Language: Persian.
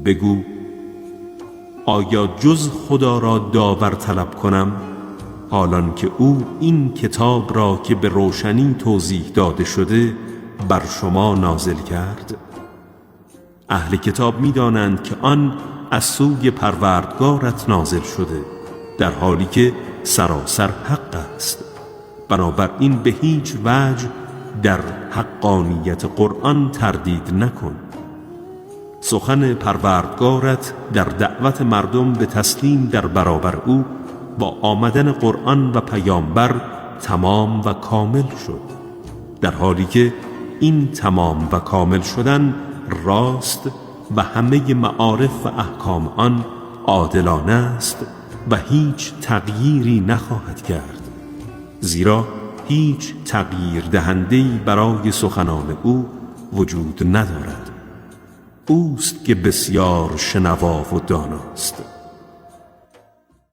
بگو آیا جز خدا را داور طلب کنم، حالان که او این کتاب را که به روشنی توضیح داده شده بر شما نازل کرد؟ اهل کتاب می‌دانند که آن از سوی پروردگارت نازل شده، در حالی که سراسر حق است. بنابراین به هیچ وجه در حقانیت قرآن تردید نکن. سخن پروردگارت در دعوت مردم به تسلیم در برابر او با آمدن قرآن و پیامبر تمام و کامل شد، در حالی که این تمام و کامل شدن راست و همه معارف و احکام آن عادلانه است و هیچ تغییری نخواهد کرد، زیرا هیچ تغییر دهنده‌ای برای سخنان او وجود ندارد. اوست که بسیار شنوا و داناست.